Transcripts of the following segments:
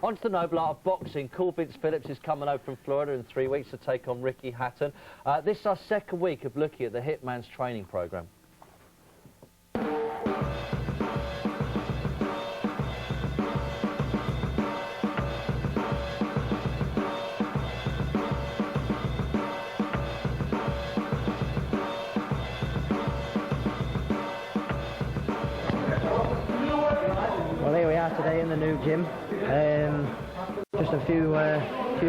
On to the noble art of boxing. Cool Vince Phillips is coming over from Florida in 3 weeks to take on Ricky Hatton. This is our second week of looking at the Hitman's training programme. Well, here we are today in the new gym. Just a few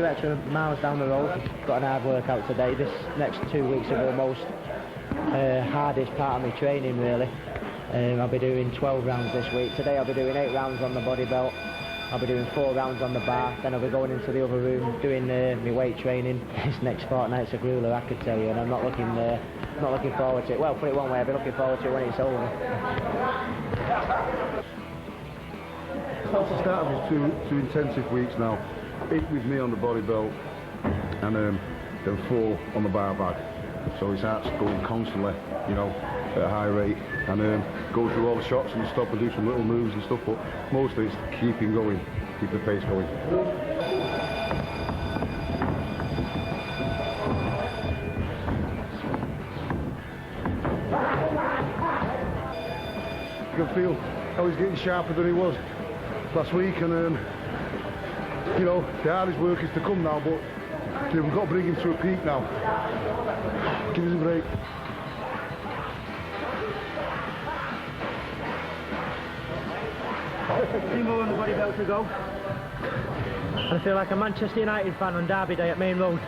extra miles down the road. Got an hard workout today. This next 2 weeks are the most hardest part of my training, really. I'll be doing 12 rounds this week. Today I'll be doing 8 rounds on the body belt. I'll be doing 4 rounds on the bar. Then I'll be going into the other room doing my weight training. This next fortnight's a grueler, I could tell you, and I'm not looking forward to it. Well, put it one way, I'll be looking forward to it when it's over. That's the start of his two intensive weeks now. 8 with me on the body belt and then 4 on the bar bag. So his heart's going constantly, you know, at a high rate, and go through all the shots and stop and do some little moves and stuff, but mostly it's keep him going, keep the pace going. You can feel how he's getting sharper than he was last week, and you know, the hardest work is to come now, but we've got to bring him to a peak now. Give us a break. Two more on the body belt to go. I feel like a Manchester United fan on Derby Day at Main Road.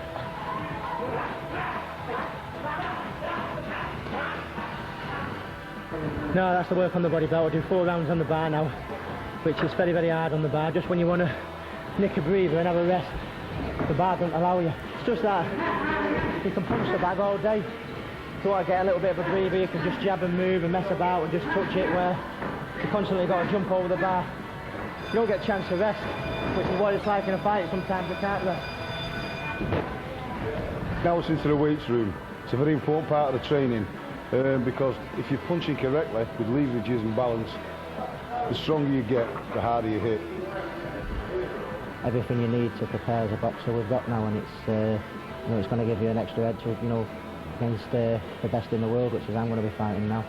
No, that's the work on the body belt. I do 4 rounds on the bar now, which is very, very hard on the bar. Just when you want to nick a breather and have a rest, the bar doesn't allow you. It's just that you can punch the bag all day. If you want to get a little bit of a breather, you can just jab and move and mess about and just touch it, where you constantly got to jump over the bar. You don't get a chance to rest, which is what it's like in a fight. Sometimes you can't rest. Now it's into the weights room. It's a very important part of the training, because if you're punching correctly with leverages and balance, the stronger you get, the harder you hit. Everything you need to prepare as a boxer we've got now, and it's you know, it's going to give you an extra edge, you know, against the best in the world, which is I'm going to be fighting now.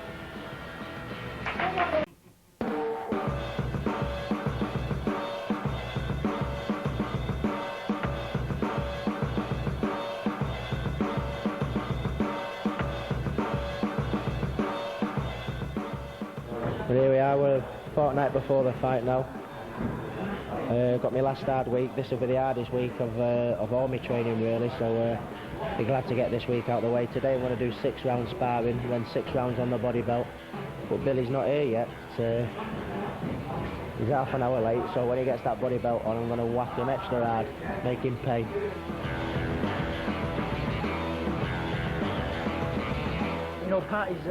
But here we are, we're a fortnight before the fight now. Got my last hard week. This will be the hardest week of all my training, really, so be glad to get this week out of the way. Today I'm going to do 6 rounds sparring, then 6 rounds on the body belt, but Billy's not here yet. He's half an hour late, so when he gets that body belt on, I'm going to whack him extra hard, make him pay. You know, Pat is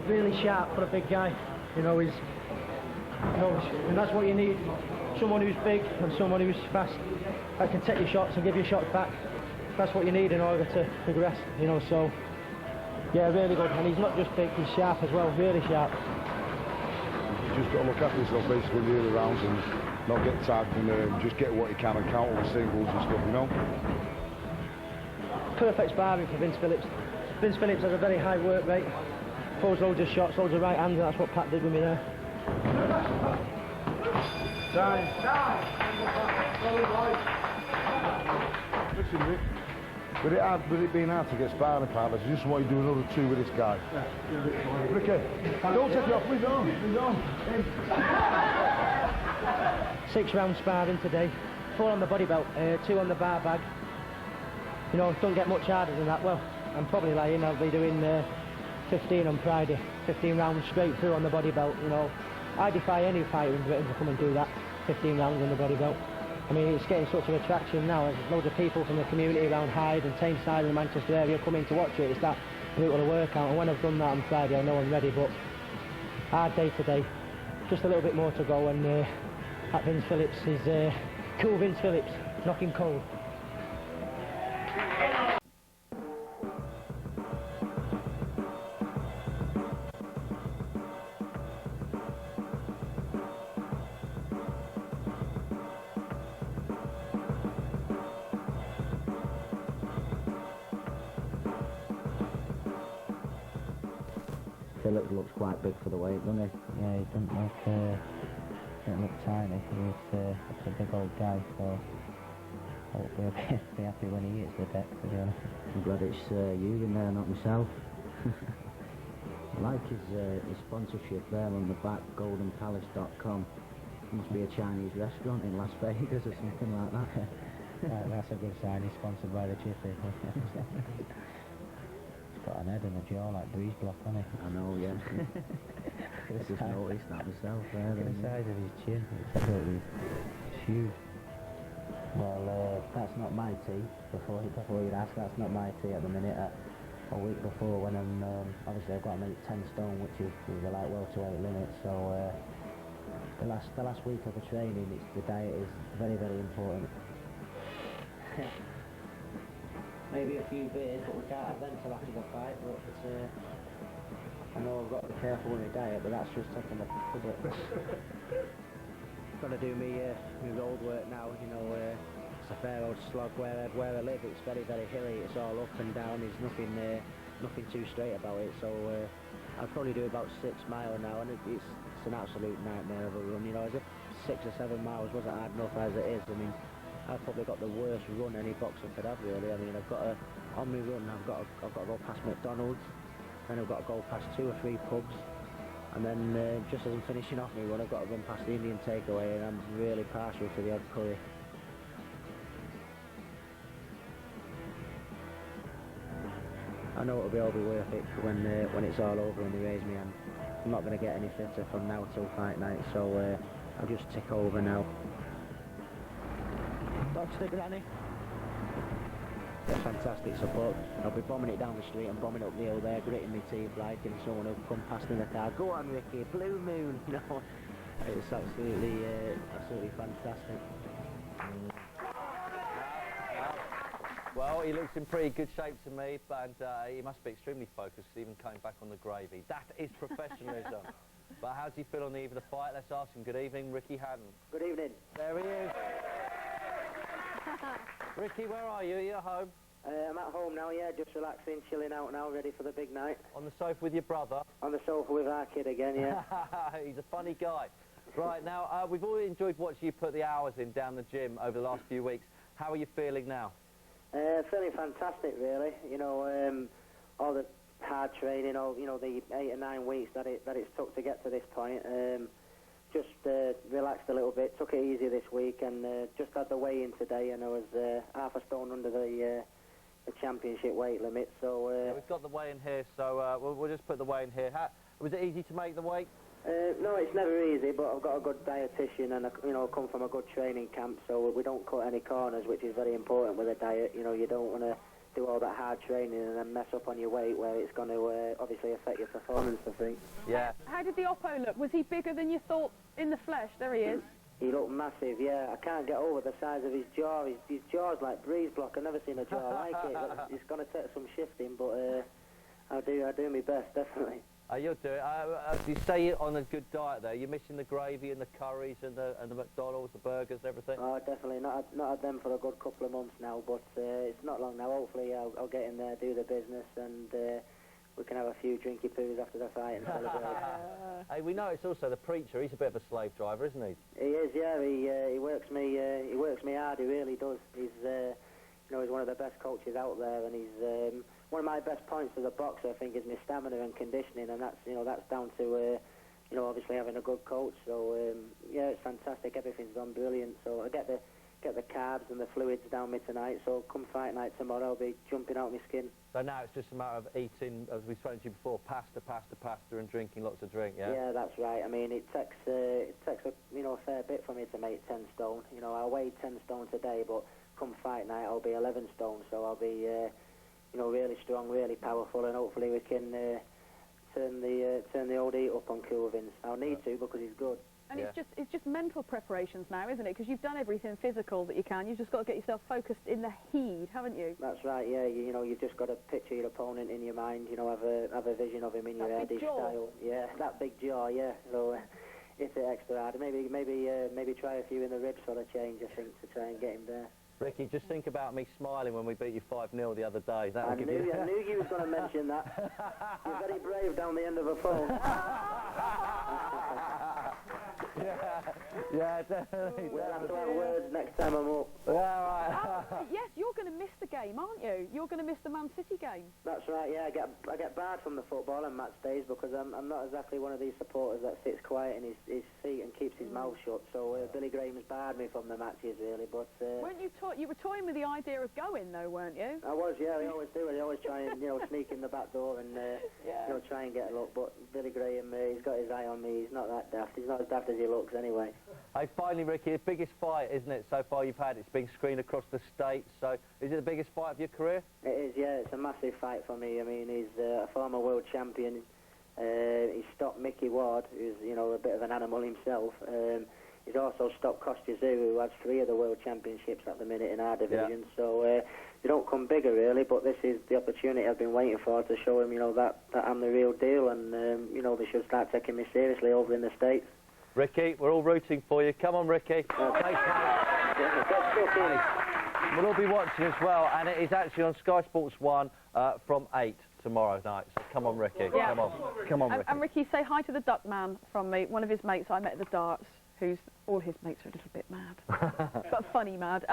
really sharp for a big guy. You know, and that's what you need. Someone who's big and someone who's fast, that can take your shots and give you shots back. That's what you need in order to progress, you know, so yeah, really good. And he's not just big, he's sharp as well, really sharp. You just got to look after yourself basically in the early rounds and not get tagged, and just get what you can and count on singles and stuff, you know. Perfect sparring for Vince Phillips. Vince Phillips has a very high work rate, throws loads of shots, loads of right hands, and that's what Pat did with me there. Time. Listen, Rick, with it being hard to get sparring partners, I just want you to do another 2 with this guy. Ricky, don't take it off, leave it on. 6 rounds sparring today, 4 on the body belt, 2 on the bar bag. You know, don't get much harder than that. Well, I'm probably lying. I'll be doing 15 on Friday, 15 rounds straight through on the body belt, you know. I defy any fighter in Britain to come and do that, 15 rounds on the body belt. I mean, it's getting such an attraction now. There's loads of people from the community around Hyde and Tameside and the Manchester area coming to watch it. It's that brutal workout, and when I've done that on Friday, I know I'm ready, but hard day today. Just a little bit more to go, and that Vince Phillips is cool Vince Phillips, knock him cold. Phillips looks quite big for the weight, doesn't he? Yeah, he doesn't look tiny. He's a big old guy, so hopefully I'll be happy when he hits the deck, to be honest. I'm glad it's you in there, not myself. I like his sponsorship there on the back, goldenpalace.com. Must be a Chinese restaurant in Las Vegas or something like that. That's a good sign. He's sponsored by the chippy. He's got an head and a jaw like Breeze Block, hasn't he? I know, yeah. I just noticed that myself there. The size of his chin, it's absolutely huge. Well, that's not my tea. Before you'd ask, that's not my tea at the minute. A week before, when I'm obviously I've got to make 10 stone, which is the light welterweight limit. So the last week of the training, the diet is very, very important. Maybe a few beers, but we can't have them till after the fight. But I know I've got to be careful with my diet, but that's just taking a bit. Got to do me road work now. You know, it's a fair old slog where I live. It's very, very hilly. It's all up and down. There's nothing too straight about it. So I'll probably do about 6 miles now, and it's an absolute nightmare of a run. You know, as if 6 or 7 miles wasn't hard enough as it is. I mean, I've probably got the worst run any boxer could have, really. I mean, on my run, I've got to go past McDonald's, then I've got to go past 2 or 3 pubs, and then just as I'm finishing off my run, I've got to run past the Indian takeaway, and I'm really partial to the odd curry. I know it'll all be worth it when it's all over and they raise me, and I'm not going to get any fitter from now till fight night, so I'll just tick over now. Dodge the granny. Fantastic support. I'll be bombing it down the street and bombing up the hill there, gritting my teeth like, and someone will come past in the car. Go on, Ricky, blue moon. You know, it's absolutely fantastic. Well, he looks in pretty good shape to me, but he must be extremely focused, even coming back on the gravy. That is professionalism. But how do you feel on the eve of the fight? Let's ask him. Good evening, Ricky Hatton. Good evening. There he is. Ricky, where are you? Are you at home? I'm at home now, yeah, just relaxing, chilling out now, ready for the big night. On the sofa with your brother? On the sofa with our kid again, yeah. He's a funny guy. Right, now, we've all enjoyed watching you put the hours in down the gym over the last few weeks. How are you feeling now? Feeling fantastic, really. You know, all the hard training, the 8 or 9 weeks that it's took to get to this point. Just relaxed a little bit, took it easy this week, and just had the weigh-in today, and I was half a stone under the championship weight limit. So yeah, we've got the weigh-in here, so we'll just put the weigh-in here. Was it easy to make the weight? No, it's never easy, but I've got a good dietitian, and I come from a good training camp, so we don't cut any corners, which is very important with a diet. You know, you don't want to do all that hard training and then mess up on your weight, where it's going to obviously affect your performance, I think. Yeah. How did the Oppo look? Was he bigger than you thought in the flesh? There he is. He looked massive, yeah. I can't get over the size of his jaw. His jaw's like Breeze Block. I've never seen a jaw like it. It's going to take some shifting, but I'll do my best, definitely. You'll do it. You stay on a good diet there. You're missing the gravy and the curries and the McDonald's, the burgers, everything? Oh, definitely. Not had them for a good couple of months now, but it's not long now. Hopefully I'll get in there, do the business, and we can have a few drinky poos after the fight and celebrate. Hey, we know it's also the preacher. He's a bit of a slave driver, isn't he? He is, yeah. He works me hard. He really does. He's he's one of the best coaches out there, and he's one of my best points as a boxer, I think, is my stamina and conditioning, and that's down to obviously having a good coach. So yeah, it's fantastic. Everything's gone brilliant. So I get the carbs and the fluids down me tonight. So come fight night tomorrow, I'll be jumping out my skin. So now it's just a matter of eating, as we've spoken to you before, pasta, and drinking lots of drink. Yeah. Yeah, that's right. I mean, it takes a fair bit for me to make 10 stone. You know, I weighed 10 stone today, but come fight night, I'll be 11 stone. So I'll be really strong, really powerful, and hopefully we can turn the old heat up on Cool Vince. I'll need to, because he's good. And it's just mental preparations now, isn't it? Because you've done everything physical that you can. You've just got to get yourself focused in the heat, haven't you? That's right. Yeah. You've just got to picture your opponent in your mind. Have a vision of him in your head. His style. Yeah, that big jaw. Yeah. So hit it extra hard. Maybe try a few in the ribs for a change, I think, to try and get him there. Ricky, just think about me smiling when we beat you 5-0 the other day. I knew you was going to mention that. You're very brave down the end of a phone. Yeah, definitely. We'll have to have words next time I'm up. Yeah, right. Yes, you're going to miss the game, aren't you? You're going to miss the Man City game. That's right, yeah. I get barred from the football on match days because I'm not exactly one of these supporters that sits quiet in his seat and keeps his mouth shut. So Billy Graham's barred me from the matches, really. But weren't you you were toying with the idea of going, though, weren't you? I was, yeah. They always do. They always try and sneak in the back door and try and get a look. But Billy Graham, he's got his eye on me. He's not that daft. He's not as daft as he looks, anyway. Hey, finally, Ricky, the biggest fight, isn't it, so far you've had? It's been screened across the States, so is it the biggest fight of your career? It is, yeah. It's a massive fight for me. I mean, he's a former world champion. He stopped Mickey Ward, who's, a bit of an animal himself. He's also stopped Kostya Tszyu, who has 3 of the world championships at the minute in our division. Yeah. So they don't come bigger, really, but this is the opportunity I've been waiting for to show him, that I'm the real deal, and, they should start taking me seriously over in the States. Ricky, we're all rooting for you. Come on, Ricky. Thanks, mate. We'll all be watching as well, and it is actually on Sky Sports 1 from 8 tomorrow night. So come on, Ricky. Yeah. Come on, Ricky. And Ricky, say hi to the duck man from me, one of his mates I met at the darts, all his mates are a little bit mad. But funny mad.